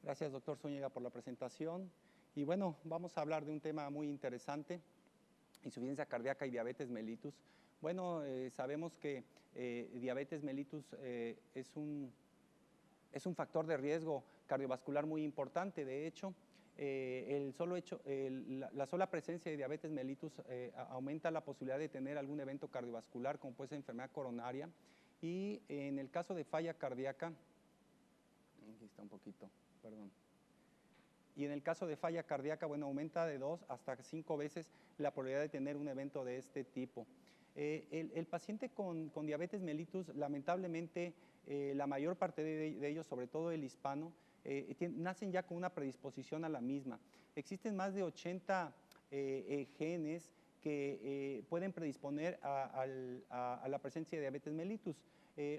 Gracias, doctor Zúñiga, por la presentación. Y bueno, vamos a hablar de un tema muy interesante, insuficiencia cardíaca y diabetes mellitus. Bueno, sabemos que diabetes mellitus es un factor de riesgo cardiovascular muy importante. De hecho, la sola presencia de diabetes mellitus aumenta la posibilidad de tener algún evento cardiovascular, como puede ser enfermedad coronaria. Y en el caso de falla cardíaca, aquí está un poquito, perdón. Y en el caso de falla cardíaca, bueno, aumenta de 2 hasta 5 veces la probabilidad de tener un evento de este tipo. El paciente con diabetes mellitus, lamentablemente, la mayor parte de ellos, sobre todo el hispano, nacen ya con una predisposición a la misma. Existen más de 80 genes que pueden predisponer a la presencia de diabetes mellitus.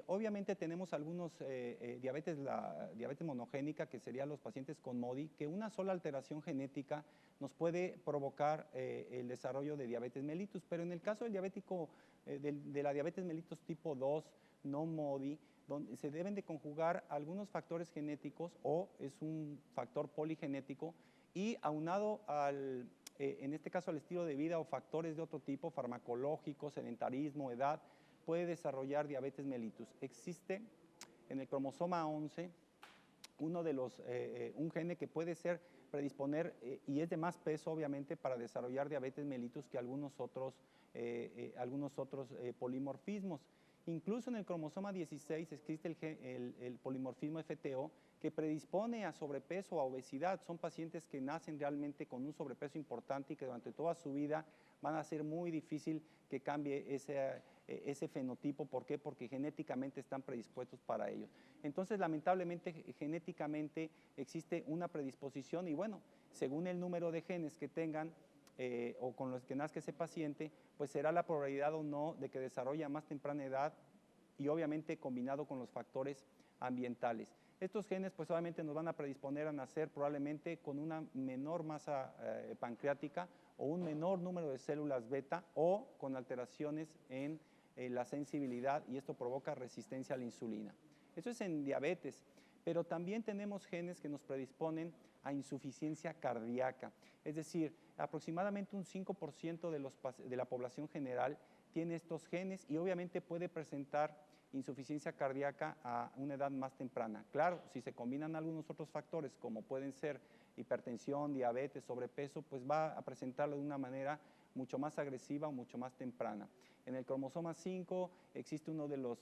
Obviamente tenemos algunos diabetes monogénica, que serían los pacientes con MODY, que una sola alteración genética nos puede provocar el desarrollo de diabetes mellitus, pero en el caso del diabético, de la diabetes mellitus tipo 2, no MODY, donde se deben de conjugar algunos factores genéticos o es un factor poligenético y aunado en este caso al estilo de vida o factores de otro tipo, farmacológicos, sedentarismo, edad, puede desarrollar diabetes mellitus. Existe en el cromosoma 11 un gene que puede predisponer y es de más peso, obviamente, para desarrollar diabetes mellitus que algunos otros polimorfismos. Incluso en el cromosoma 16 existe el polimorfismo FTO que predispone a sobrepeso o a obesidad. Son pacientes que nacen realmente con un sobrepeso importante y que durante toda su vida van a ser muy difícil que cambie ese fenotipo. ¿Por qué? Porque genéticamente están predispuestos para ello. Entonces, lamentablemente, genéticamente existe una predisposición y bueno, según el número de genes que tengan o con los que nazca ese paciente, pues será la probabilidad o no de que desarrolle a más temprana edad y obviamente combinado con los factores ambientales. Estos genes pues obviamente nos van a predisponer a nacer probablemente con una menor masa pancreática o un menor número de células beta o con alteraciones en la sensibilidad y esto provoca resistencia a la insulina. Eso es en diabetes, pero también tenemos genes que nos predisponen a insuficiencia cardíaca. Es decir, aproximadamente un 5% de la población general tiene estos genes y obviamente puede presentar insuficiencia cardíaca a una edad más temprana. Claro, si se combinan algunos otros factores como pueden ser hipertensión, diabetes, sobrepeso, pues va a presentarlo de una manera mucho más agresiva o mucho más temprana. En el cromosoma 5 existe uno de los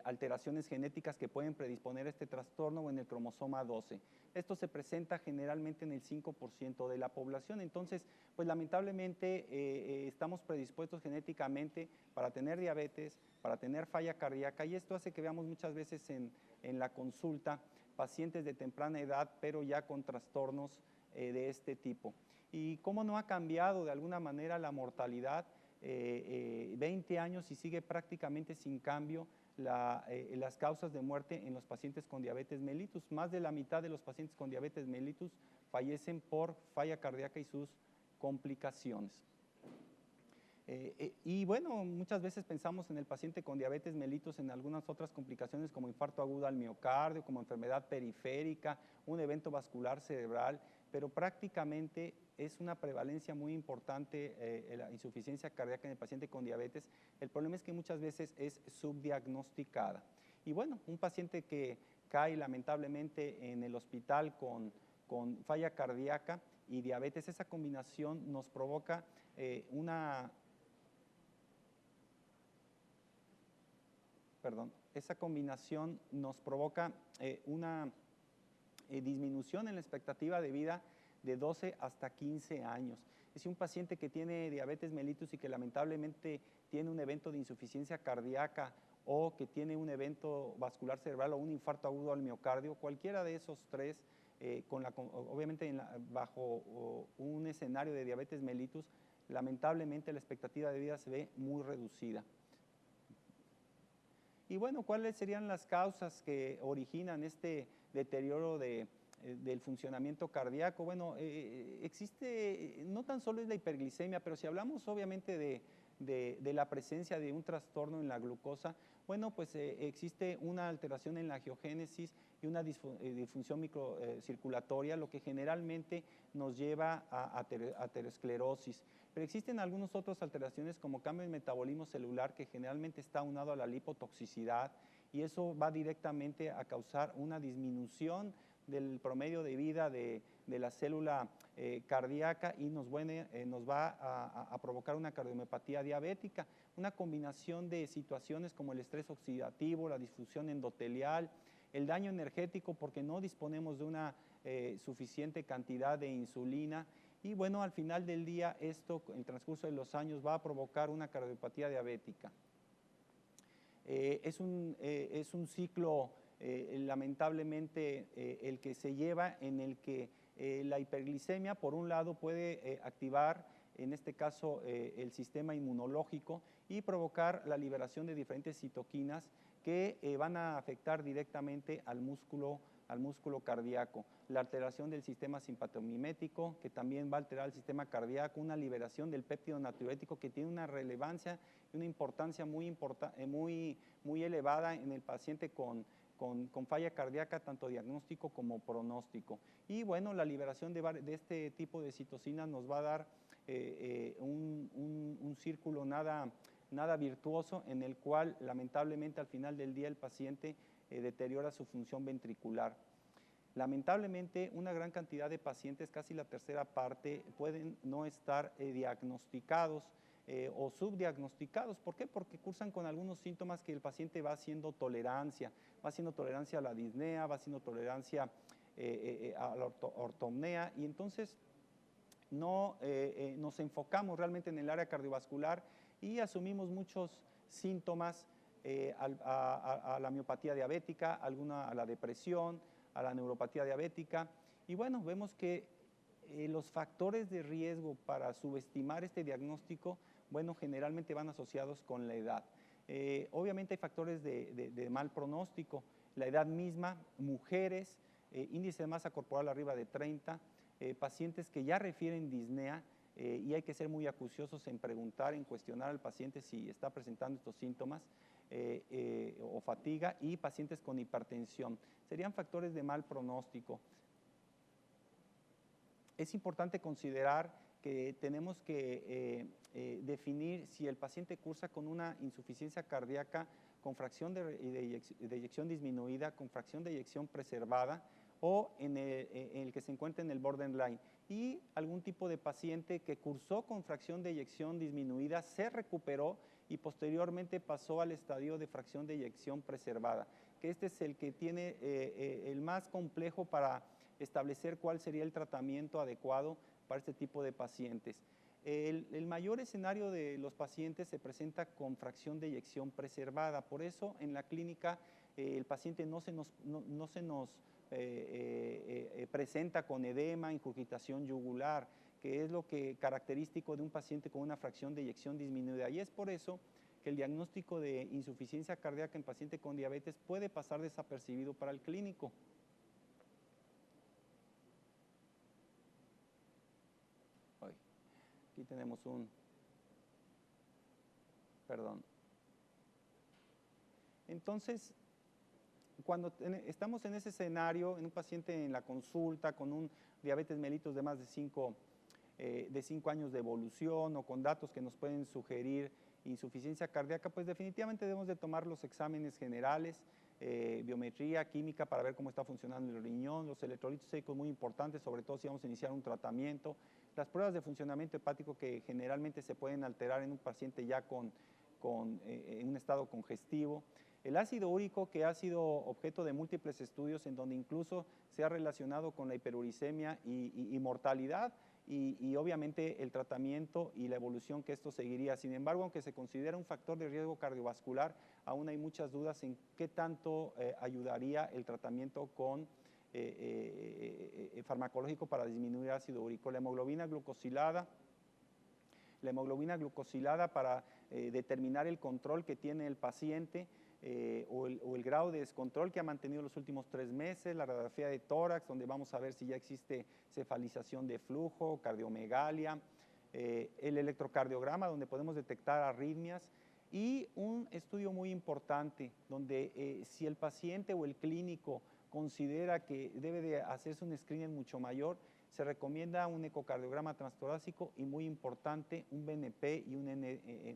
alteraciones genéticas que pueden predisponer a este trastorno o en el cromosoma 12. Esto se presenta generalmente en el 5% de la población, entonces, pues lamentablemente estamos predispuestos genéticamente para tener diabetes, para tener falla cardíaca y esto hace que veamos muchas veces en la consulta pacientes de temprana edad, pero ya con trastornos de este tipo. ¿Y cómo no ha cambiado de alguna manera la mortalidad? 20 años y sigue prácticamente sin cambio las causas de muerte en los pacientes con diabetes mellitus. Más de la mitad de los pacientes con diabetes mellitus fallecen por falla cardíaca y sus complicaciones. Y bueno, muchas veces pensamos en el paciente con diabetes mellitus en algunas otras complicaciones como infarto agudo al miocardio, como enfermedad periférica, un evento vascular cerebral, pero prácticamente es una prevalencia muy importante la insuficiencia cardíaca en el paciente con diabetes. El problema es que muchas veces es subdiagnosticada. Y bueno, un paciente que cae lamentablemente en el hospital con falla cardíaca y diabetes, esa combinación nos provoca esa combinación nos provoca una disminución en la expectativa de vida de 12 hasta 15 años. Es un paciente que tiene diabetes mellitus y que lamentablemente tiene un evento de insuficiencia cardíaca o que tiene un evento vascular cerebral o un infarto agudo al miocardio, cualquiera de esos tres, obviamente bajo un escenario de diabetes mellitus, lamentablemente la expectativa de vida se ve muy reducida. Y bueno, ¿cuáles serían las causas que originan este deterioro del funcionamiento cardíaco? Bueno, no tan solo es la hiperglicemia, pero si hablamos obviamente de la presencia de un trastorno en la glucosa, Bueno, pues existe una alteración en la angiogénesis y una disfunción microcirculatoria, lo que generalmente nos lleva a aterosclerosis. Pero existen algunas otras alteraciones como cambio en metabolismo celular que generalmente está aunado a la lipotoxicidad y eso va directamente a causar una disminución del promedio de vida de la célula cardíaca y nos va a provocar una cardiomiopatía diabética, una combinación de situaciones como el estrés oxidativo, la disfunción endotelial, el daño energético porque no disponemos de una suficiente cantidad de insulina y bueno, al final del día esto en el transcurso de los años va a provocar una cardiopatía diabética. Es un ciclo lamentablemente el que se lleva en el que la hiperglicemia por un lado puede activar en este caso el sistema inmunológico y provocar la liberación de diferentes citoquinas que van a afectar directamente al músculo cardíaco, la alteración del sistema simpatomimético, que también va a alterar el sistema cardíaco, una liberación del péptido natriurético que tiene una relevancia y una importancia muy elevada en el paciente con falla cardíaca, tanto diagnóstico como pronóstico. Y bueno, la liberación de este tipo de citocinas nos va a dar un círculo nada virtuoso en el cual lamentablemente al final del día el paciente deteriora su función ventricular. Lamentablemente una gran cantidad de pacientes, casi la tercera parte, pueden no estar diagnosticados o subdiagnosticados. ¿Por qué? Porque cursan con algunos síntomas que el paciente va haciendo tolerancia a la disnea, va haciendo tolerancia a la ortopnea y entonces no nos enfocamos realmente en el área cardiovascular y asumimos muchos síntomas a la miopatía diabética, a la depresión, a la neuropatía diabética. Y bueno, vemos que los factores de riesgo para subestimar este diagnóstico, bueno, generalmente van asociados con la edad. Obviamente hay factores de mal pronóstico, la edad misma, mujeres, índice de masa corporal arriba de 30, pacientes que ya refieren disnea y hay que ser muy acuciosos en preguntar, en cuestionar al paciente si está presentando estos síntomas o fatiga y pacientes con hipertensión. Serían factores de mal pronóstico. Es importante considerar que tenemos que definir si el paciente cursa con una insuficiencia cardíaca con fracción de eyección disminuida, con fracción de eyección preservada o en el que se encuentra en el borderline y algún tipo de paciente que cursó con fracción de eyección disminuida, se recuperó y posteriormente pasó al estadio de fracción de eyección preservada, que este es el que tiene el más complejo para establecer cuál sería el tratamiento adecuado para este tipo de pacientes. El mayor escenario de los pacientes se presenta con fracción de eyección preservada, por eso en la clínica el paciente no se nos presenta con edema, ingurgitación yugular, que es lo que característico de un paciente con una fracción de eyección disminuida. Y es por eso que el diagnóstico de insuficiencia cardíaca en paciente con diabetes puede pasar desapercibido para el clínico. Aquí tenemos perdón. Entonces, cuando estamos en ese escenario, en un paciente en la consulta con un diabetes mellitus de más de 5 años de evolución o con datos que nos pueden sugerir insuficiencia cardíaca, pues definitivamente debemos de tomar los exámenes generales, biometría, química para ver cómo está funcionando el riñón, los electrolitos séricos muy importantes, sobre todo si vamos a iniciar un tratamiento, las pruebas de funcionamiento hepático que generalmente se pueden alterar en un paciente ya en un estado congestivo. El ácido úrico, que ha sido objeto de múltiples estudios en donde incluso se ha relacionado con la hiperuricemia y mortalidad y obviamente el tratamiento y la evolución que esto seguiría. Sin embargo, aunque se considera un factor de riesgo cardiovascular, aún hay muchas dudas en qué tanto ayudaría el tratamiento con farmacológico para disminuir ácido úrico. La hemoglobina glucosilada para determinar el control que tiene el paciente o el grado de descontrol que ha mantenido los últimos 3 meses, la radiografía de tórax, donde vamos a ver si ya existe cefalización de flujo, cardiomegalia, el electrocardiograma, donde podemos detectar arritmias, Y un estudio muy importante, donde si el paciente o el clínico considera que debe de hacerse un screening mucho mayor, se recomienda un ecocardiograma transtorácico y, muy importante, un BNP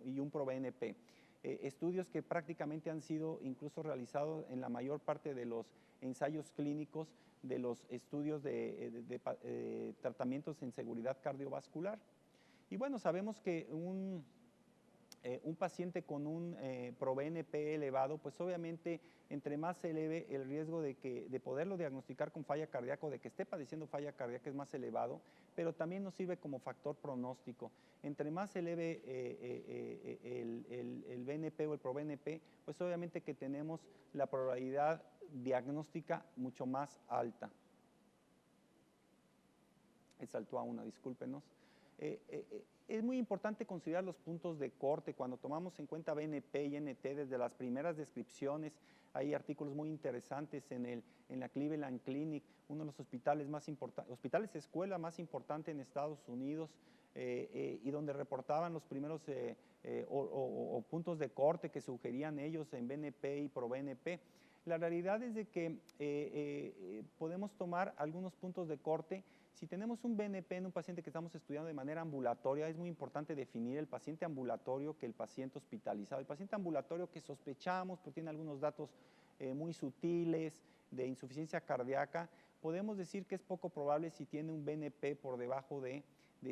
y un ProBNP. Estudios que prácticamente han sido incluso realizados en la mayor parte de los ensayos clínicos de los estudios de tratamientos en seguridad cardiovascular. Y bueno, sabemos que un paciente con un ProBNP elevado, pues obviamente entre más se eleve el riesgo de poderlo diagnosticar con falla cardíaca o de que esté padeciendo falla cardíaca es más elevado, pero también nos sirve como factor pronóstico. Entre más se eleve el BNP o el ProBNP, pues obviamente que tenemos la probabilidad diagnóstica mucho más alta. Saltó a una, discúlpenos. Es muy importante considerar los puntos de corte cuando tomamos en cuenta BNP y NT desde las primeras descripciones. Hay artículos muy interesantes en la Cleveland Clinic, uno de los hospitales más importantes, hospitales escuela más importante en Estados Unidos, y donde reportaban los primeros o puntos de corte que sugerían ellos en BNP y ProBNP. La realidad es de que podemos tomar algunos puntos de corte. Si tenemos un BNP en un paciente que estamos estudiando de manera ambulatoria, es muy importante definir el paciente ambulatorio que el paciente hospitalizado. El paciente ambulatorio que sospechamos porque tiene algunos datos muy sutiles de insuficiencia cardíaca, podemos decir que es poco probable si tiene un BNP por debajo de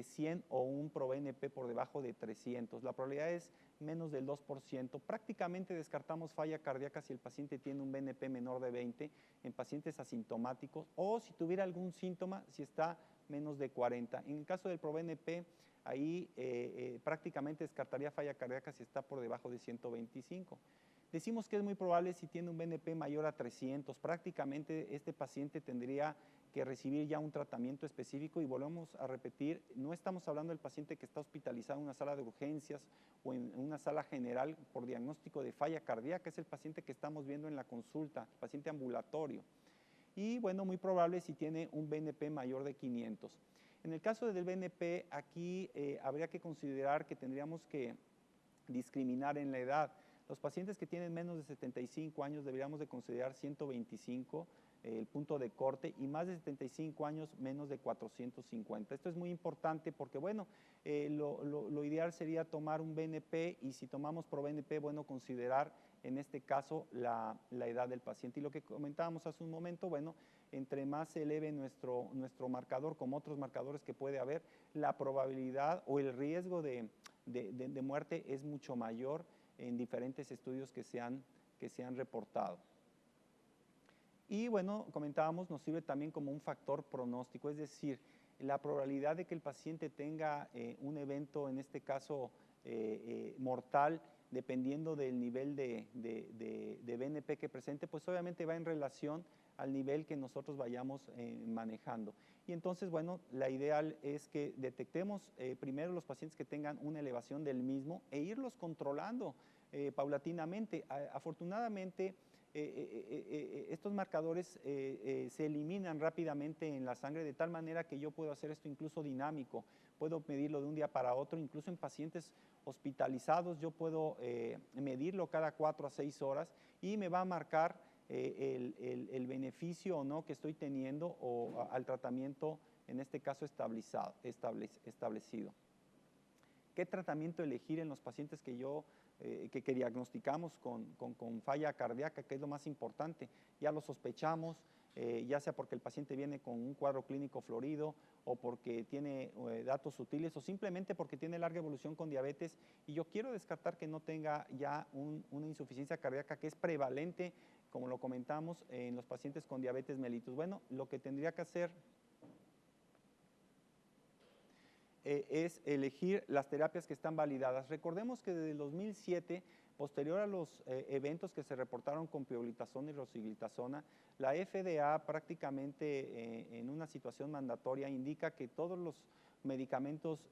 100 o un ProBNP por debajo de 300. La probabilidad es menos del 2%. Prácticamente descartamos falla cardíaca si el paciente tiene un BNP menor de 20 en pacientes asintomáticos, o si tuviera algún síntoma, si está menos de 40. En el caso del ProBNP, ahí prácticamente descartaría falla cardíaca si está por debajo de 125. Decimos que es muy probable si tiene un BNP mayor a 300. Prácticamente este paciente tendría que recibir ya un tratamiento específico, y volvemos a repetir, no estamos hablando del paciente que está hospitalizado en una sala de urgencias o en una sala general por diagnóstico de falla cardíaca, es el paciente que estamos viendo en la consulta, el paciente ambulatorio. Y bueno, muy probable si tiene un BNP mayor de 500. En el caso del BNP, aquí habría que considerar que tendríamos que discriminar en la edad. Los pacientes que tienen menos de 75 años deberíamos de considerar 125 el punto de corte, y más de 75 años menos de 450. Esto es muy importante porque, bueno, lo ideal sería tomar un BNP, y si tomamos ProBNP, bueno, considerar en este caso la edad del paciente. Y lo que comentábamos hace un momento, bueno, entre más se eleve nuestro marcador, como otros marcadores que puede haber, la probabilidad o el riesgo de muerte es mucho mayor en diferentes estudios que se han reportado. Y bueno, comentábamos, nos sirve también como un factor pronóstico, es decir, la probabilidad de que el paciente tenga un evento, en este caso mortal, dependiendo del nivel de BNP que presente, pues obviamente va en relación al nivel que nosotros vayamos manejando. Y entonces, bueno, la ideal es que detectemos primero los pacientes que tengan una elevación del mismo e irlos controlando paulatinamente. Afortunadamente, estos marcadores se eliminan rápidamente en la sangre, de tal manera que yo puedo hacer esto incluso dinámico. Puedo medirlo de un día para otro, incluso en pacientes hospitalizados yo puedo medirlo cada 4 a 6 horas, y me va a marcar el beneficio o no que estoy teniendo al tratamiento, en este caso establecido. ¿Qué tratamiento elegir en los pacientes que diagnosticamos con falla cardíaca, que es lo más importante? Ya lo sospechamos, ya sea porque el paciente viene con un cuadro clínico florido, o porque tiene datos sutiles, o simplemente porque tiene larga evolución con diabetes, y yo quiero descartar que no tenga ya una insuficiencia cardíaca que es prevalente, como lo comentamos, en los pacientes con diabetes mellitus. Bueno, lo que tendría que hacer es elegir las terapias que están validadas. Recordemos que desde el 2007, posterior a los eventos que se reportaron con pioglitazona y rosiglitazona, la FDA prácticamente en una situación mandatoria indica que todos los medicamentos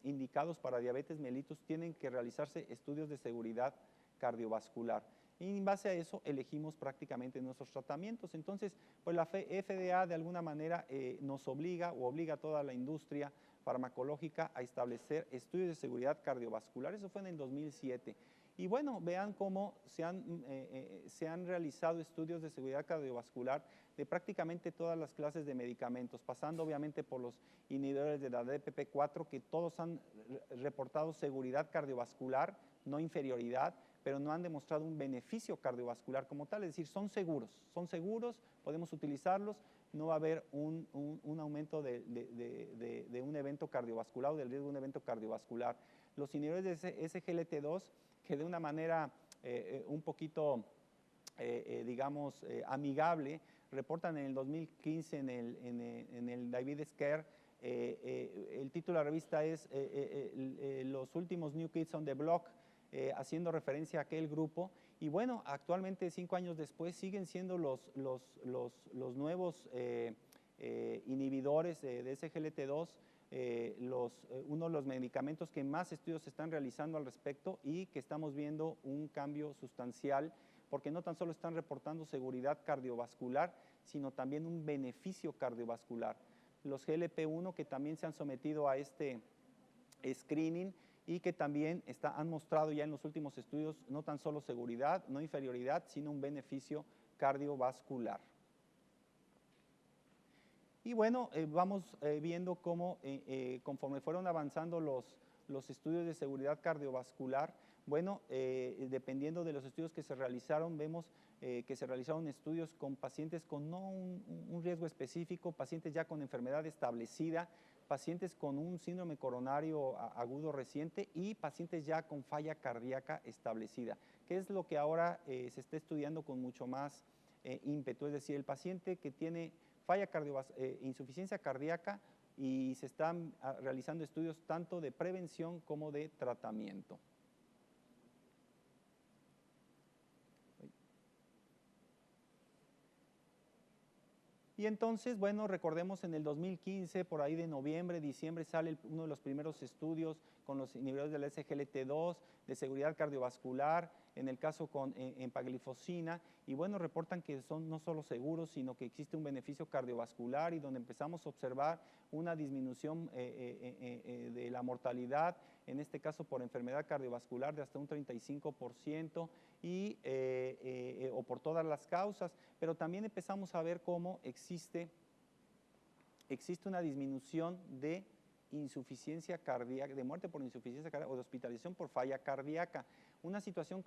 indicados para diabetes mellitus tienen que realizarse estudios de seguridad cardiovascular. Y en base a eso elegimos prácticamente nuestros tratamientos. Entonces, pues la FDA de alguna manera nos obliga, o obliga a toda la industria farmacológica a establecer estudios de seguridad cardiovascular. Eso fue en el 2007. Y bueno, vean cómo se han realizado estudios de seguridad cardiovascular de prácticamente todas las clases de medicamentos, pasando obviamente por los inhibidores de la DPP-4, que todos han reportado seguridad cardiovascular, no inferioridad, pero no han demostrado un beneficio cardiovascular como tal, es decir, son seguros, podemos utilizarlos, no va a haber un aumento de un evento cardiovascular o del riesgo de un evento cardiovascular. Los inhibidores de SGLT2, que de una manera un poquito, digamos, amigable, reportan en el 2015 en el Diabetes Care, el título de la revista es Los últimos New Kids on the Block, haciendo referencia a aquel grupo. Y bueno, actualmente 5 años después siguen siendo los nuevos inhibidores de SGLT2 uno de los medicamentos que más estudios se están realizando al respecto y que estamos viendo un cambio sustancial, porque no tan solo están reportando seguridad cardiovascular, sino también un beneficio cardiovascular. Los GLP-1 que también se han sometido a este screening y que también han mostrado ya en los últimos estudios no tan solo seguridad, no inferioridad, sino un beneficio cardiovascular. Y bueno, vamos viendo cómo conforme fueron avanzando los estudios de seguridad cardiovascular, bueno, dependiendo de los estudios que se realizaron, vemos que se realizaron estudios con pacientes con no un riesgo específico, pacientes ya con enfermedad establecida, pacientes con un síndrome coronario agudo reciente y pacientes ya con falla cardíaca establecida, que es lo que ahora se está estudiando con mucho más ímpetu, es decir, el paciente que tiene insuficiencia cardíaca y se están realizando estudios tanto de prevención como de tratamiento. Y entonces, bueno, recordemos en el 2015, por ahí de noviembre, diciembre, sale uno de los primeros estudios con los inhibidores del SGLT2 de seguridad cardiovascular, en el caso con empaglifosina, y bueno, reportan que son no solo seguros, sino que existe un beneficio cardiovascular y donde empezamos a observar una disminución de la mortalidad, en este caso por enfermedad cardiovascular de hasta un 35% o por todas las causas, pero también empezamos a ver cómo existe una disminución de insuficiencia cardíaca, de muerte por insuficiencia cardíaca o de hospitalización por falla cardíaca. Una situación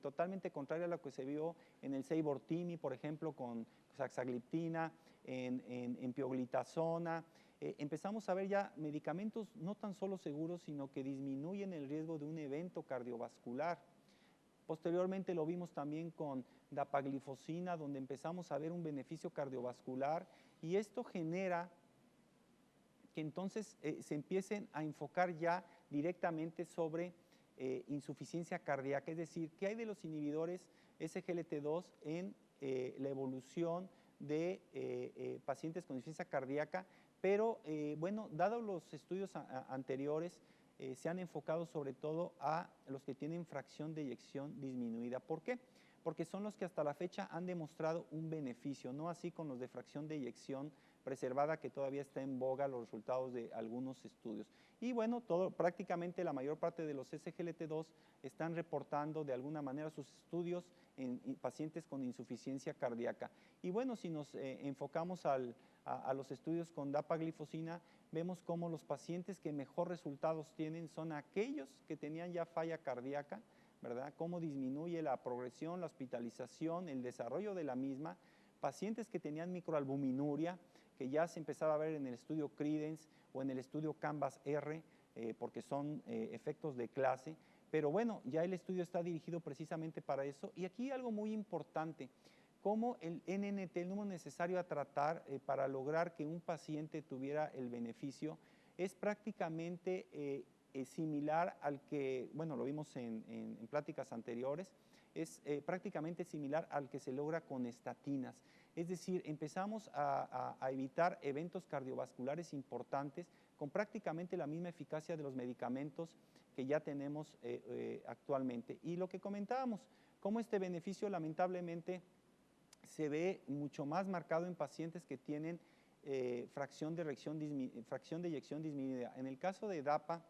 totalmente contraria a lo que se vio en el Seibortimi, por ejemplo, con saxagliptina, en pioglitazona. Empezamos a ver ya medicamentos no tan solo seguros, sino que disminuyen el riesgo de un evento cardiovascular. Posteriormente lo vimos también con dapaglifosina, donde empezamos a ver un beneficio cardiovascular y esto genera que entonces se empiecen a enfocar ya directamente sobre insuficiencia cardíaca, es decir, ¿qué hay de los inhibidores SGLT2 en la evolución de pacientes con insuficiencia cardíaca? Pero bueno, dados los estudios anteriores, se han enfocado sobre todo a los que tienen fracción de eyección disminuida. ¿Por qué? Porque son los que hasta la fecha han demostrado un beneficio, no así con los de fracción de eyección preservada, que todavía está en boga los resultados de algunos estudios. Y bueno, prácticamente la mayor parte de los SGLT2 están reportando de alguna manera sus estudios en pacientes con insuficiencia cardíaca. Y bueno, si nos enfocamos a los estudios con dapaglifosina, vemos cómo los pacientes que mejor resultados tienen son aquellos que tenían ya falla cardíaca, ¿verdad? Cómo disminuye la progresión, la hospitalización, el desarrollo de la misma, pacientes que tenían microalbuminuria, que ya se empezaba a ver en el estudio Credence o en el estudio Canvas-R, porque son efectos de clase, pero bueno, ya el estudio está dirigido precisamente para eso. Y aquí algo muy importante, cómo el NNT, el número necesario a tratar para lograr que un paciente tuviera el beneficio, es prácticamente similar al que, bueno, lo vimos en pláticas anteriores, es prácticamente similar al que se logra con estatinas. Es decir, empezamos a evitar eventos cardiovasculares importantes con prácticamente la misma eficacia de los medicamentos que ya tenemos actualmente. Y lo que comentábamos, cómo este beneficio lamentablemente se ve mucho más marcado en pacientes que tienen fracción de eyección disminuida. En el caso de DAPA,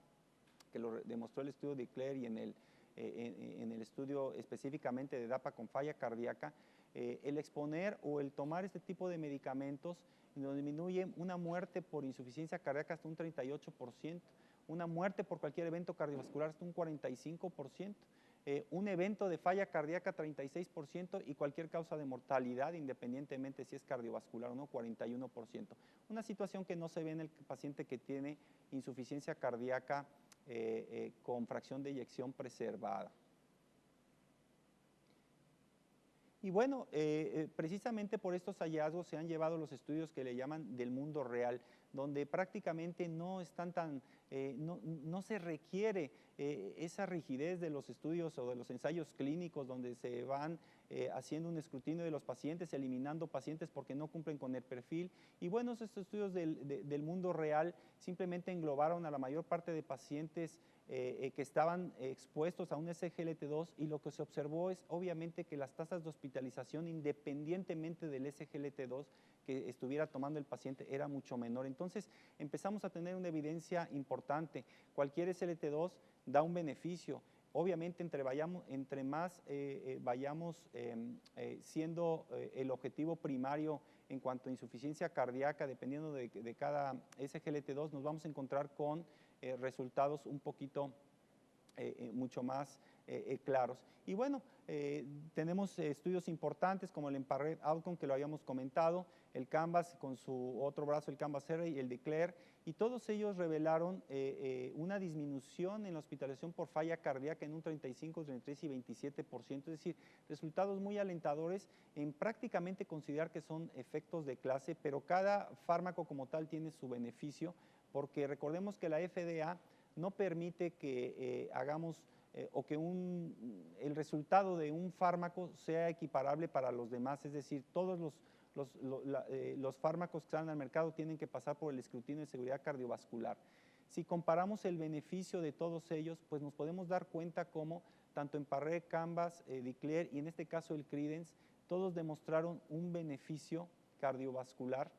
que lo demostró el estudio de Claire y en en el estudio específicamente de DAPA con falla cardíaca, el exponer o el tomar este tipo de medicamentos nos disminuye una muerte por insuficiencia cardíaca hasta un 38%, una muerte por cualquier evento cardiovascular hasta un 45%, un evento de falla cardíaca 36% y cualquier causa de mortalidad, independientemente si es cardiovascular o no, 41%. Una situación que no se ve en el paciente que tiene insuficiencia cardíaca con fracción de eyección preservada. Y bueno, precisamente por estos hallazgos se han llevado los estudios que le llaman del mundo real, donde prácticamente no están no se requiere esa rigidez de los estudios o de los ensayos clínicos donde se van haciendo un escrutinio de los pacientes, eliminando pacientes porque no cumplen con el perfil. Y bueno, estos estudios del mundo real simplemente englobaron a la mayor parte de pacientes que estaban expuestos a un SGLT2 y lo que se observó es obviamente que las tasas de hospitalización independientemente del SGLT2 que estuviera tomando el paciente era mucho menor. Entonces empezamos a tener una evidencia importante. Cualquier SGLT2 da un beneficio. Obviamente entre más vayamos siendo el objetivo primario en cuanto a insuficiencia cardíaca, dependiendo de cada SGLT2, nos vamos a encontrar con resultados un poquito mucho más claros. Y bueno, tenemos estudios importantes como el EMPA-REG OUTCOME que lo habíamos comentado, el CANVAS con su otro brazo, el CANVAS-R y el DECLARE, y todos ellos revelaron una disminución en la hospitalización por falla cardíaca en un 35, 33 y 27%, es decir, resultados muy alentadores en prácticamente considerar que son efectos de clase, pero cada fármaco como tal tiene su beneficio, porque recordemos que la FDA no permite que hagamos o que el resultado de un fármaco sea equiparable para los demás, es decir, todos los fármacos que salen al mercado tienen que pasar por el escrutinio de seguridad cardiovascular. Si comparamos el beneficio de todos ellos, pues nos podemos dar cuenta cómo tanto EMPA-REG, CANVAS, DECLARE y en este caso el Credence, todos demostraron un beneficio cardiovascular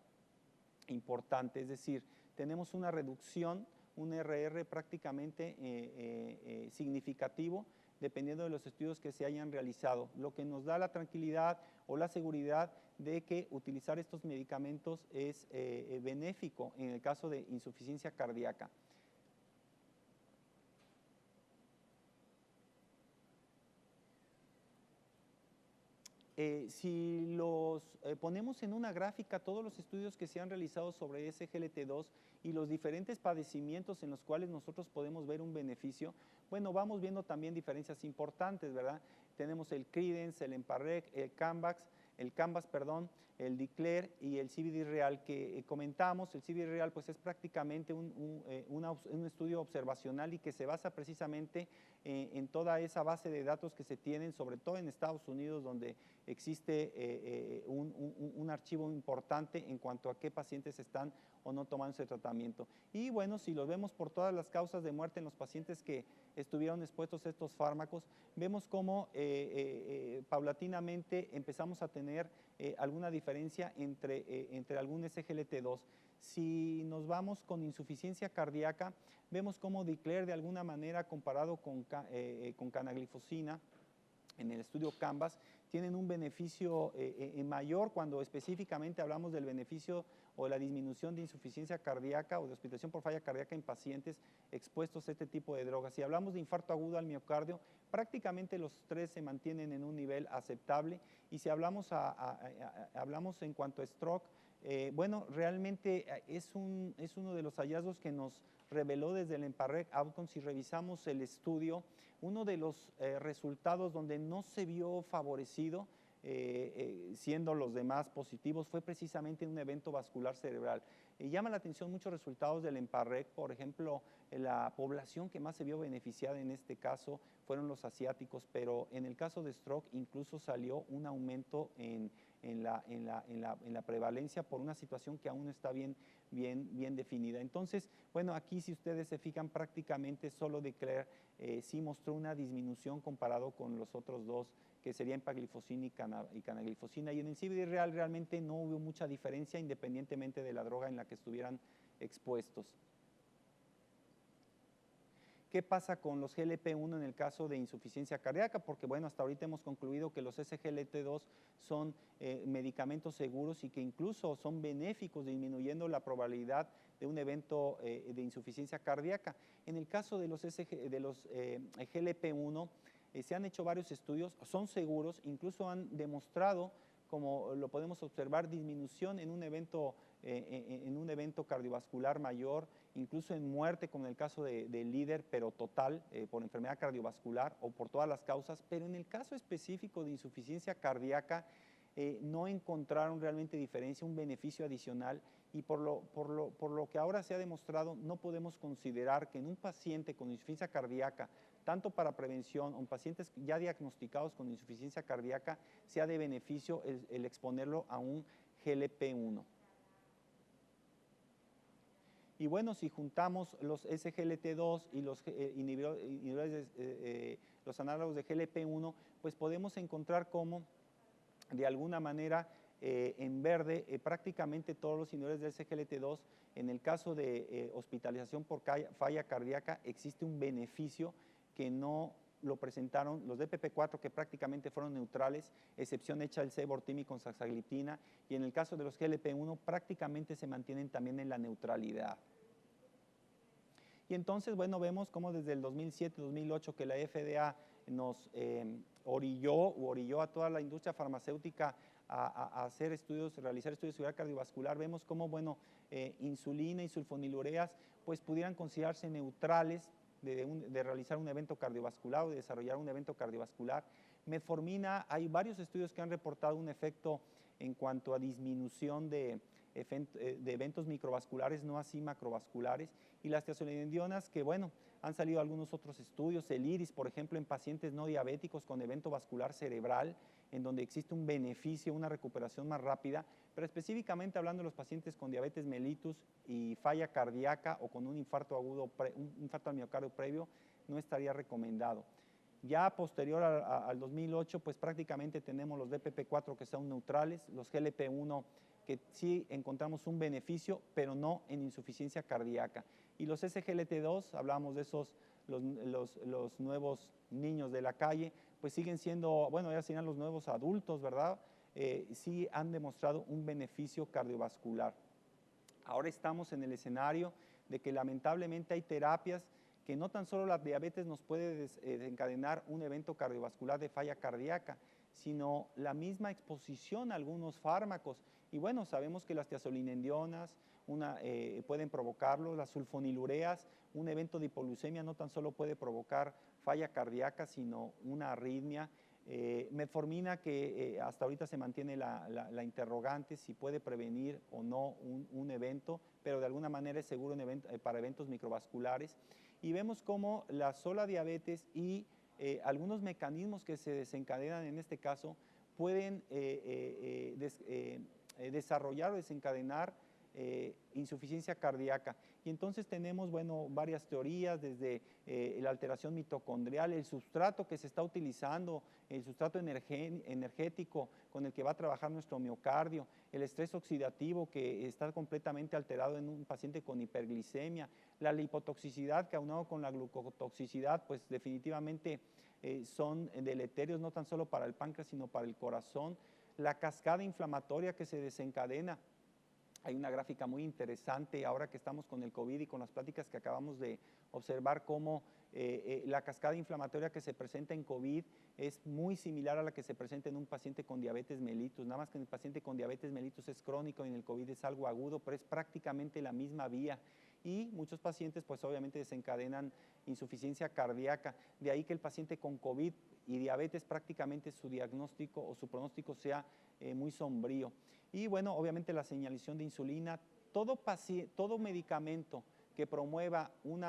importante, es decir, tenemos una reducción, un RR prácticamente significativo dependiendo de los estudios que se hayan realizado, lo que nos da la tranquilidad o la seguridad de que utilizar estos medicamentos es benéfico en el caso de insuficiencia cardíaca. Si los ponemos en una gráfica todos los estudios que se han realizado sobre SGLT2 y los diferentes padecimientos en los cuales nosotros podemos ver un beneficio, bueno, vamos viendo también diferencias importantes, ¿verdad? Tenemos el Credence, el EMPA-REG, el CANVAS, el DECLARE y el CVD Real que comentamos. El CVD Real pues es prácticamente un estudio observacional y que se basa precisamente en toda esa base de datos que se tienen, sobre todo en Estados Unidos, donde existe un archivo importante en cuanto a qué pacientes están o no tomando ese tratamiento. Y bueno, si lo vemos por todas las causas de muerte en los pacientes que estuvieron expuestos a estos fármacos, vemos cómo paulatinamente empezamos a tener alguna diferencia entre algún SGLT2. Si nos vamos con insuficiencia cardíaca, vemos cómo DECLARE de alguna manera comparado con canaglifosina en el estudio CANVAS tienen un beneficio mayor cuando específicamente hablamos del beneficio o la disminución de insuficiencia cardíaca o de hospitalización por falla cardíaca en pacientes expuestos a este tipo de drogas. Si hablamos de infarto agudo al miocardio, prácticamente los tres se mantienen en un nivel aceptable y si hablamos en cuanto a stroke, bueno, realmente es uno de los hallazgos que nos reveló desde el EMPA-REG OUTCOME. Si revisamos el estudio, uno de los resultados donde no se vio favorecido, siendo los demás positivos, fue precisamente un evento vascular cerebral. Llama la atención muchos resultados del EMPA-REG, por ejemplo, la población que más se vio beneficiada en este caso fueron los asiáticos, pero en el caso de stroke incluso salió un aumento en la prevalencia por una situación que aún no está bien definida. Entonces, bueno, aquí si ustedes se fijan prácticamente solo DECLARE sí mostró una disminución comparado con los otros dos que serían empaglifosina y canaglifosina, y en el CVD Real realmente no hubo mucha diferencia independientemente de la droga en la que estuvieran expuestos. ¿Qué pasa con los GLP-1 en el caso de insuficiencia cardíaca? Porque bueno, hasta ahorita hemos concluido que los SGLT2 son medicamentos seguros y que incluso son benéficos disminuyendo la probabilidad de un evento de insuficiencia cardíaca. En el caso de los GLP-1 se han hecho varios estudios, son seguros, incluso han demostrado, como lo podemos observar, disminución en un evento cardiovascular mayor, incluso en muerte, como en el caso del líder, pero total, por enfermedad cardiovascular o por todas las causas. Pero en el caso específico de insuficiencia cardíaca, no encontraron realmente diferencia, un beneficio adicional, y por lo que ahora se ha demostrado, no podemos considerar que en un paciente con insuficiencia cardíaca, tanto para prevención o en pacientes ya diagnosticados con insuficiencia cardíaca, sea de beneficio el exponerlo a un GLP-1. Y bueno, si juntamos los SGLT2 y los inhibidores, los análogos de GLP-1, pues podemos encontrar cómo, de alguna manera, en verde, prácticamente todos los inhibidores del SGLT2, en el caso de hospitalización por falla cardíaca, existe un beneficio que no lo presentaron los DPP-4, que prácticamente fueron neutrales, excepción hecha el cebortimi con saxagliptina, y en el caso de los GLP-1 prácticamente se mantienen también en la neutralidad. Y entonces, bueno, vemos cómo desde el 2007-2008 que la FDA nos orilló a toda la industria farmacéutica a hacer estudios, realizar estudios de seguridad cardiovascular. Vemos cómo, bueno, insulina y sulfonilureas pues pudieran considerarse neutrales de realizar un evento cardiovascular o de desarrollar un evento cardiovascular. Metformina, hay varios estudios que han reportado un efecto en cuanto a disminución de eventos microvasculares, no así macrovasculares, y las tiazolidendionas, que bueno, han salido algunos otros estudios, el IRIS, por ejemplo, en pacientes no diabéticos con evento vascular cerebral, en donde existe un beneficio, una recuperación más rápida, pero específicamente hablando de los pacientes con diabetes mellitus y falla cardíaca o con un infarto agudo, un infarto al miocardio previo, no estaría recomendado. Ya posterior al 2008, pues prácticamente tenemos los DPP-4 que son neutrales, los GLP-1 que sí encontramos un beneficio, pero no en insuficiencia cardíaca. Y los SGLT2, hablamos de esos, los nuevos niños de la calle, pues siguen siendo, bueno, ya serían los nuevos adultos, ¿verdad? Sí han demostrado un beneficio cardiovascular. Ahora estamos en el escenario de que lamentablemente hay terapias que no tan solo la diabetes nos puede desencadenar un evento cardiovascular de falla cardíaca, sino la misma exposición a algunos fármacos. Y bueno, sabemos que las tiazolinendionas pueden provocarlo, las sulfonilureas, un evento de hipoglucemia no tan solo puede provocar falla cardíaca, sino una arritmia. Metformina, que hasta ahorita se mantiene la interrogante si puede prevenir o no un evento, pero de alguna manera es seguro para eventos microvasculares. Y vemos cómo la sola diabetes y algunos mecanismos que se desencadenan en este caso pueden desarrollar o desencadenar insuficiencia cardíaca. Y entonces tenemos, bueno, varias teorías, desde la alteración mitocondrial, el sustrato que se está utilizando, el sustrato energético con el que va a trabajar nuestro miocardio, el estrés oxidativo que está completamente alterado en un paciente con hiperglicemia, la lipotoxicidad que aunado con la glucotoxicidad, pues definitivamente son deleterios no tan solo para el páncreas, sino para el corazón, la cascada inflamatoria que se desencadena. Hay una gráfica muy interesante ahora que estamos con el COVID y con las pláticas que acabamos de observar, cómo la cascada inflamatoria que se presenta en COVID es muy similar a la que se presenta en un paciente con diabetes mellitus, nada más que en el paciente con diabetes mellitus es crónico y en el COVID es algo agudo, pero es prácticamente la misma vía. Y muchos pacientes pues obviamente desencadenan insuficiencia cardíaca, de ahí que el paciente con COVID y diabetes prácticamente su diagnóstico o su pronóstico sea muy sombrío. Y bueno, obviamente la señalización de insulina, todo medicamento que promueva un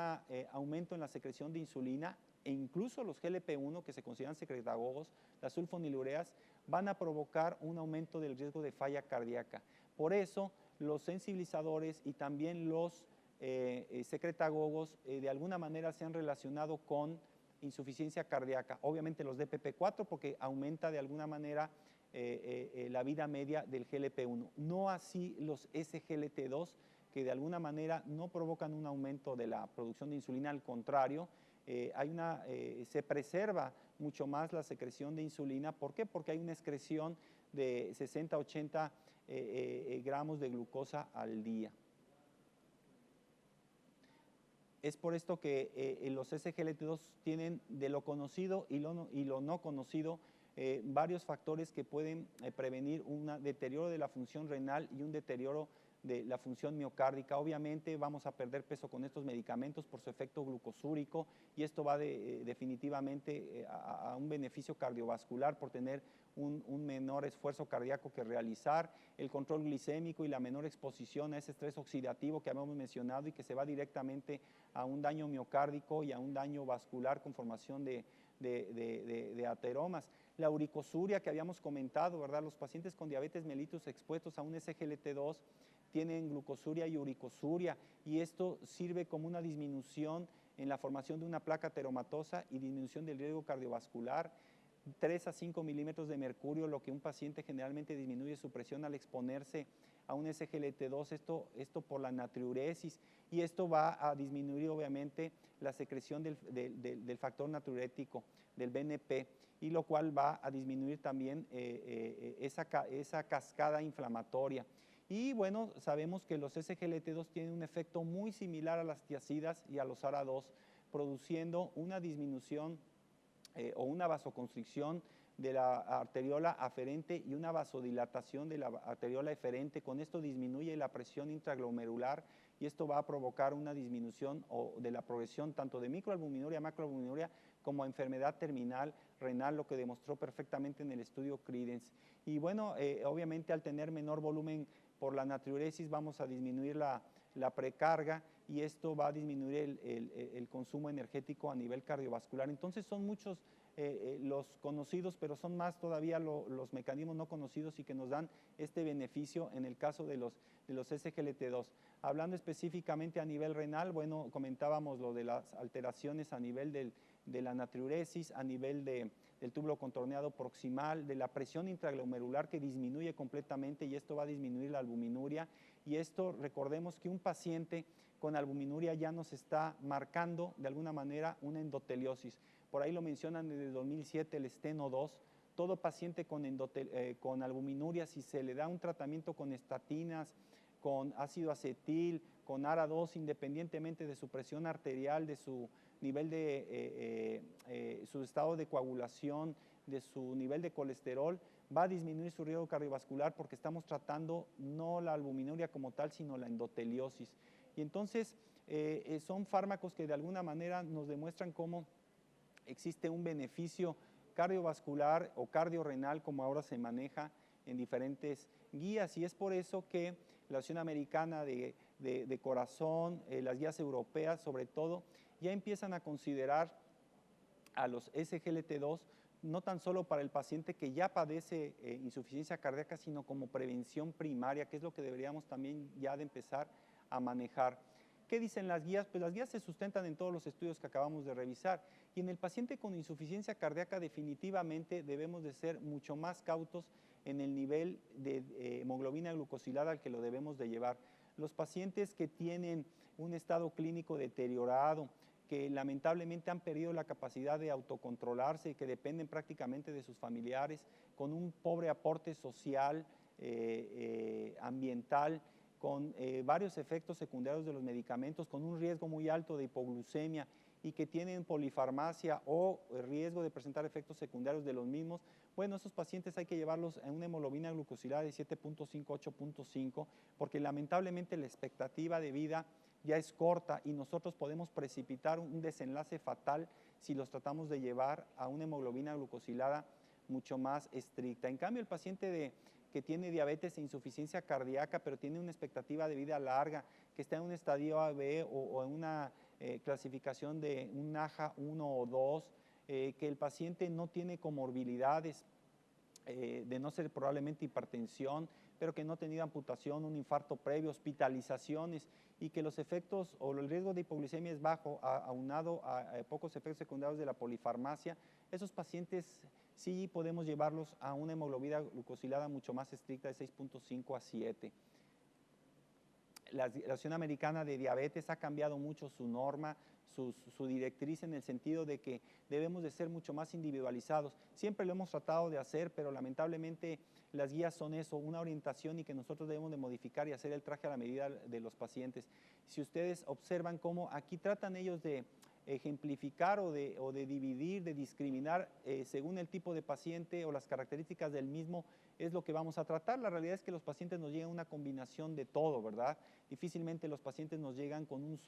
aumento en la secreción de insulina, e incluso los GLP-1 que se consideran secretagogos, las sulfonilureas, van a provocar un aumento del riesgo de falla cardíaca. Por eso, los sensibilizadores y también los secretagogos de alguna manera se han relacionado con insuficiencia cardíaca. Obviamente los DPP-4 porque aumenta de alguna manera la vida media del GLP-1. No así los SGLT2 que de alguna manera no provocan un aumento de la producción de insulina, al contrario, se preserva mucho más la secreción de insulina. ¿Por qué? Porque hay una excreción de 60-80 gramos de glucosa al día. Es por esto que los SGLT2 tienen de lo conocido y lo no conocido varios factores que pueden prevenir un deterioro de la función renal y un deterioro de la función miocárdica. Obviamente vamos a perder peso con estos medicamentos por su efecto glucosúrico y esto va definitivamente a un beneficio cardiovascular por tener un menor esfuerzo cardíaco que realizar, el control glicémico y la menor exposición a ese estrés oxidativo que habíamos mencionado y que se va directamente a un daño miocárdico y a un daño vascular con formación de ateromas. La uricosuria que habíamos comentado, ¿verdad? Los pacientes con diabetes mellitus expuestos a un SGLT2 tienen glucosuria y uricosuria y esto sirve como una disminución en la formación de una placa ateromatosa y disminución del riesgo cardiovascular. 3 a 5 milímetros de mercurio, lo que un paciente generalmente disminuye su presión al exponerse a un SGLT2, esto por la natriuresis, y esto va a disminuir obviamente la secreción del factor natriurético, del BNP, y lo cual va a disminuir también esa cascada inflamatoria. Y bueno, sabemos que los SGLT2 tienen un efecto muy similar a las tiazidas y a los ARA2, produciendo una disminución o una vasoconstricción de la arteriola aferente y una vasodilatación de la arteriola eferente. Con esto disminuye la presión intraglomerular y esto va a provocar una disminución de la progresión tanto de microalbuminuria, macroalbuminuria, como enfermedad terminal renal, lo que demostró perfectamente en el estudio Credence. Y bueno, obviamente al tener menor volumen por la natriuresis vamos a disminuir la precarga y esto va a disminuir el consumo energético a nivel cardiovascular. Entonces son muchos los conocidos, pero son más todavía los mecanismos no conocidos y que nos dan este beneficio en el caso de los SGLT2. Hablando específicamente a nivel renal, bueno, comentábamos lo de las alteraciones a nivel de la natriuresis, a nivel del túbulo contorneado proximal, de la presión intraglomerular que disminuye completamente y esto va a disminuir la albuminuria. Y esto, recordemos que un paciente con albuminuria ya nos está marcando de alguna manera una endoteliosis. Por ahí lo mencionan desde 2007 el steno 2. Todo paciente con albuminuria, si se le da un tratamiento con estatinas, con ácido acetil, con ARA2, independientemente de su presión arterial, de su nivel su estado de coagulación, de su nivel de colesterol, va a disminuir su riesgo cardiovascular porque estamos tratando no la albuminuria como tal, sino la endoteliosis. Y entonces son fármacos que de alguna manera nos demuestran cómo existe un beneficio cardiovascular o cardiorrenal, como ahora se maneja en diferentes guías, y es por eso que la Asociación Americana de Corazón, las guías europeas sobre todo, ya empiezan a considerar a los SGLT2 no tan solo para el paciente que ya padece insuficiencia cardíaca, sino como prevención primaria, que es lo que deberíamos también ya de empezar a manejar. ¿Qué dicen las guías? Pues las guías se sustentan en todos los estudios que acabamos de revisar y en el paciente con insuficiencia cardíaca definitivamente debemos de ser mucho más cautos en el nivel de hemoglobina glucosilada al que lo debemos de llevar. Los pacientes que tienen un estado clínico deteriorado, que lamentablemente han perdido la capacidad de autocontrolarse y que dependen prácticamente de sus familiares, con un pobre aporte social, ambiental, con varios efectos secundarios de los medicamentos, con un riesgo muy alto de hipoglucemia y que tienen polifarmacia o riesgo de presentar efectos secundarios de los mismos, bueno, esos pacientes hay que llevarlos a una hemoglobina glucosilada de 7.5, 8.5, porque lamentablemente la expectativa de vida ya es corta y nosotros podemos precipitar un desenlace fatal si los tratamos de llevar a una hemoglobina glucosilada mucho más estricta. En cambio, el paciente que tiene diabetes e insuficiencia cardíaca, pero tiene una expectativa de vida larga, que está en un estadio AB o en una clasificación de un NAJA 1 o 2, que el paciente no tiene comorbilidades, de no ser probablemente hipertensión, pero que no ha tenido amputación, un infarto previo, hospitalizaciones y que los efectos o el riesgo de hipoglucemia es bajo, aunado a pocos efectos secundarios de la polifarmacia, esos pacientes sí podemos llevarlos a una hemoglobina glucosilada mucho más estricta de 6.5 a 7. la Asociación Americana de Diabetes ha cambiado mucho su norma, su directriz, en el sentido de que debemos de ser mucho más individualizados. Siempre lo hemos tratado de hacer, pero lamentablemente las guías son eso, una orientación, y que nosotros debemos de modificar y hacer el traje a la medida de los pacientes. Si ustedes observan cómo aquí tratan ellos de ejemplificar o de dividir, de discriminar según el tipo de paciente o las características del mismo, es lo que vamos a tratar. La realidad es que los pacientes nos llegan una combinación de todo, ¿verdad? Difícilmente los pacientes nos llegan con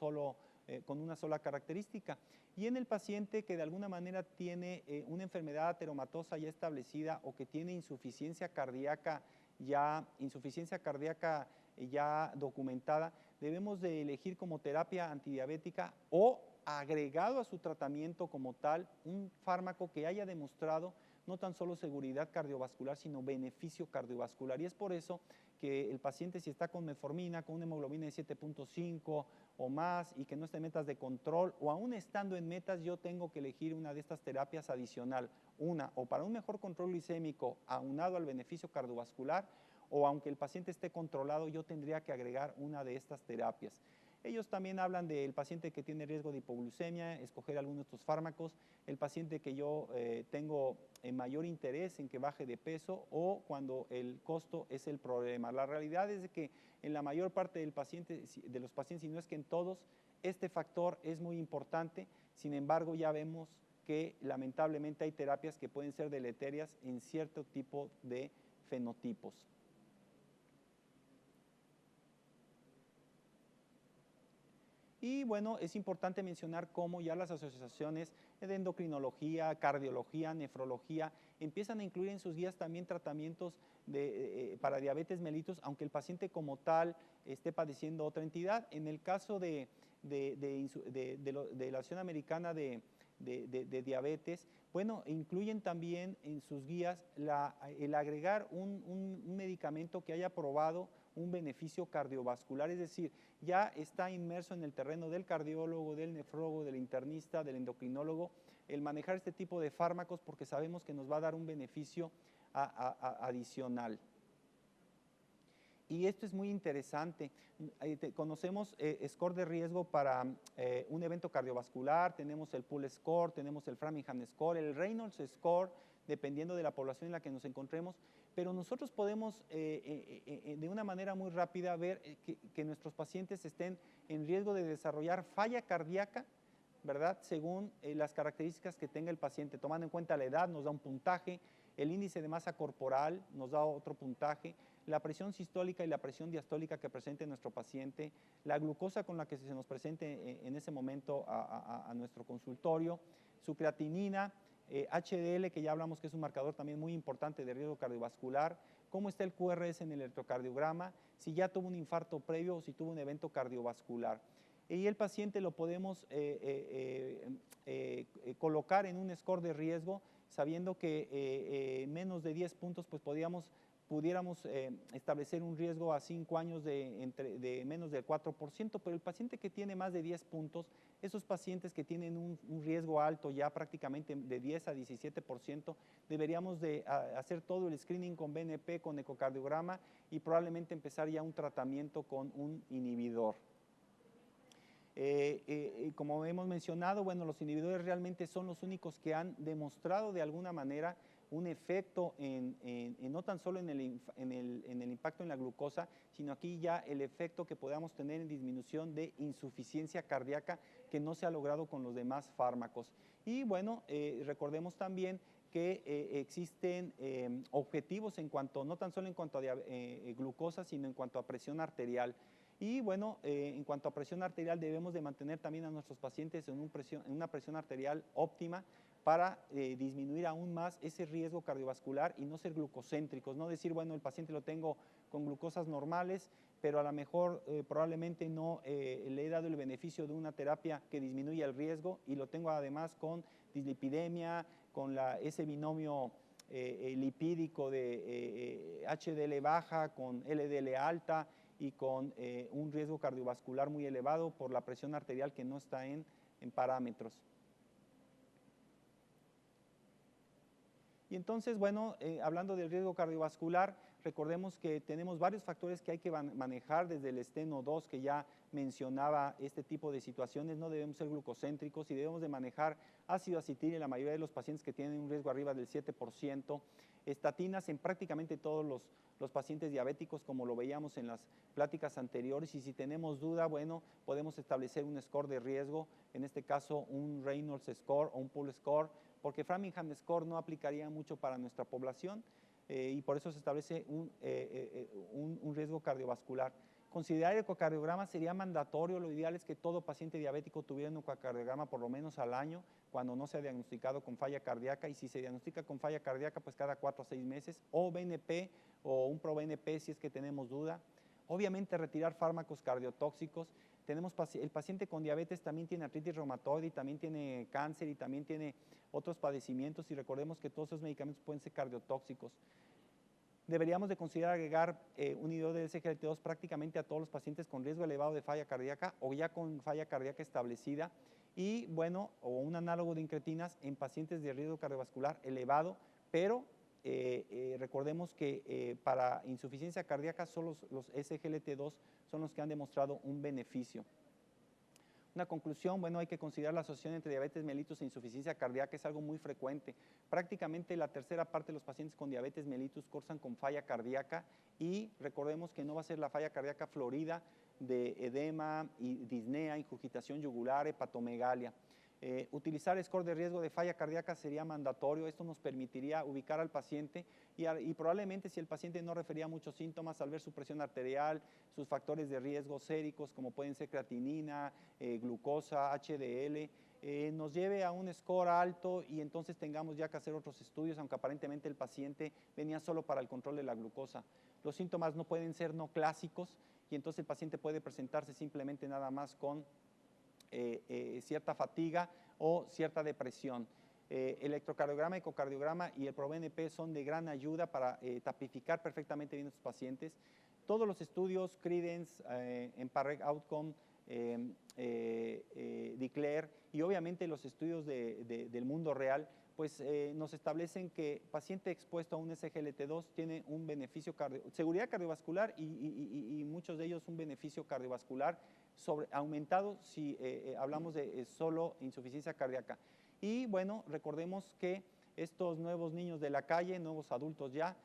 con una sola característica. Y en el paciente que de alguna manera tiene una enfermedad ateromatosa ya establecida, o que tiene insuficiencia cardíaca ya documentada, debemos de elegir como terapia antidiabética, o agregado a su tratamiento como tal, un fármaco que haya demostrado no tan solo seguridad cardiovascular, sino beneficio cardiovascular. Y es por eso que el paciente, si está con metformina, con una hemoglobina de 7.5 o más, y que no esté en metas de control, o aún estando en metas, yo tengo que elegir una de estas terapias adicional, o para un mejor control glicémico aunado al beneficio cardiovascular, o aunque el paciente esté controlado, yo tendría que agregar una de estas terapias. Ellos también hablan del paciente que tiene riesgo de hipoglucemia, escoger alguno de estos fármacos, el paciente que yo tengo mayor interés en que baje de peso, o cuando el costo es el problema. La realidad es que en la mayor parte de los pacientes, si no es que en todos, este factor es muy importante. Sin embargo, ya vemos que lamentablemente hay terapias que pueden ser deleterias en cierto tipo de fenotipos. Y bueno, es importante mencionar cómo ya las asociaciones de endocrinología, cardiología, nefrología empiezan a incluir en sus guías también tratamientos para diabetes mellitus, aunque el paciente como tal esté padeciendo otra entidad. En el caso de la Asociación Americana de Diabetes, bueno, incluyen también en sus guías el agregar un medicamento que haya probado un beneficio cardiovascular, es decir, ya está inmerso en el terreno del cardiólogo, del nefrólogo, del internista, del endocrinólogo, el manejar este tipo de fármacos, porque sabemos que nos va a dar un beneficio adicional. Y esto es muy interesante. Conocemos score de riesgo para un evento cardiovascular, tenemos el Pool Score, tenemos el Framingham Score, el Reynolds Score, dependiendo de la población en la que nos encontremos, pero nosotros podemos de una manera muy rápida ver que nuestros pacientes estén en riesgo de desarrollar falla cardíaca, ¿verdad? Según las características que tenga el paciente, tomando en cuenta la edad, nos da un puntaje, el índice de masa corporal nos da otro puntaje, la presión sistólica y la presión diastólica que presente nuestro paciente, la glucosa con la que se nos presente en ese momento a nuestro consultorio, su creatinina, HDL, que ya hablamos que es un marcador también muy importante de riesgo cardiovascular, cómo está el QRS en el electrocardiograma, si ya tuvo un infarto previo o si tuvo un evento cardiovascular. Y el paciente lo podemos colocar en un score de riesgo, sabiendo que menos de 10 puntos, pues pudiéramos establecer un riesgo a 5 años de menos del 4%, pero el paciente que tiene más de 10 puntos, esos pacientes que tienen un riesgo alto ya prácticamente de 10 a 17%, deberíamos de hacer todo el screening con BNP, con ecocardiograma, y probablemente empezar ya un tratamiento con un inhibidor. Como hemos mencionado, bueno, los inhibidores realmente son los únicos que han demostrado de alguna manera un efecto no tan solo en el impacto en la glucosa, sino aquí ya el efecto que podamos tener en disminución de insuficiencia cardíaca, que no se ha logrado con los demás fármacos. Y bueno, recordemos también que existen objetivos no tan solo en cuanto a glucosa, sino en cuanto a presión arterial. Y bueno, en cuanto a presión arterial, debemos de mantener también a nuestros pacientes en una presión arterial óptima para disminuir aún más ese riesgo cardiovascular y no ser glucocéntricos, no decir, bueno, el paciente lo tengo con glucosas normales, pero a lo mejor probablemente no le he dado el beneficio de una terapia que disminuya el riesgo, y lo tengo además con dislipidemia, con ese binomio lipídico de HDL baja con LDL alta, y con un riesgo cardiovascular muy elevado por la presión arterial que no está en parámetros. Y entonces, bueno, hablando del riesgo cardiovascular, Recordemos que tenemos varios factores que hay que manejar desde el esteno 2, que ya mencionaba este tipo de situaciones. No debemos ser glucocéntricos y debemos de manejar ácido acetil en la mayoría de los pacientes que tienen un riesgo arriba del 7%, estatinas en prácticamente todos los pacientes diabéticos, como lo veíamos en las pláticas anteriores, y si tenemos duda, bueno, podemos establecer un score de riesgo, en este caso un Reynolds score o un Pool score, porque Framingham score no aplicaría mucho para nuestra población, y por eso se establece un riesgo cardiovascular. Considerar el ecocardiograma sería mandatorio. Lo ideal es que todo paciente diabético tuviera un ecocardiograma por lo menos al año, cuando no se ha diagnosticado con falla cardíaca, y si se diagnostica con falla cardíaca, pues cada 4 a 6 meses, o BNP o un ProBNP si es que tenemos duda. Obviamente retirar fármacos cardiotóxicos. El paciente con diabetes también tiene artritis reumatoide, y también tiene cáncer, y también tiene otros padecimientos, y recordemos que todos esos medicamentos pueden ser cardiotóxicos. Deberíamos de considerar agregar un inhibidor de SGLT2 prácticamente a todos los pacientes con riesgo elevado de falla cardíaca o ya con falla cardíaca establecida, y bueno, o un análogo de incretinas en pacientes de riesgo cardiovascular elevado, pero recordemos que para insuficiencia cardíaca solo los SGLT2 son los que han demostrado un beneficio. Una conclusión, bueno, hay que considerar la asociación entre diabetes mellitus e insuficiencia cardíaca, es algo muy frecuente. Prácticamente la tercera parte de los pacientes con diabetes mellitus cursan con falla cardíaca, y recordemos que no va a ser la falla cardíaca florida de edema, y disnea, ingurgitación yugular, hepatomegalia. Utilizar score de riesgo de falla cardíaca sería mandatorio. Esto nos permitiría ubicar al paciente y probablemente, si el paciente no refería muchos síntomas, al ver su presión arterial, sus factores de riesgo séricos como pueden ser creatinina, glucosa, HDL, nos lleve a un score alto, y entonces tengamos ya que hacer otros estudios, aunque aparentemente el paciente venía solo para el control de la glucosa. Los síntomas no pueden ser no clásicos, y entonces el paciente puede presentarse simplemente nada más con cierta fatiga o cierta depresión. Electrocardiograma, ecocardiograma y el ProBNP son de gran ayuda para tipificar perfectamente bien a estos pacientes. Todos los estudios, Credence, EMPA-REG Outcome, Declare, y obviamente los estudios del mundo real, pues nos establecen que paciente expuesto a un SGLT2 tiene un beneficio, seguridad cardiovascular, y muchos de ellos un beneficio cardiovascular aumentado si hablamos de solo insuficiencia cardíaca. Y bueno, recordemos que estos nuevos niños de la calle, nuevos adultos ya,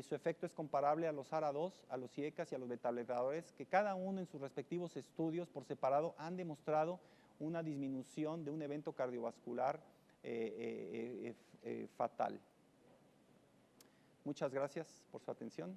su efecto es comparable a los ARA2, a los IECAS y a los betabloqueadores, que cada uno en sus respectivos estudios por separado han demostrado una disminución de un evento cardiovascular fatal. Muchas gracias por su atención.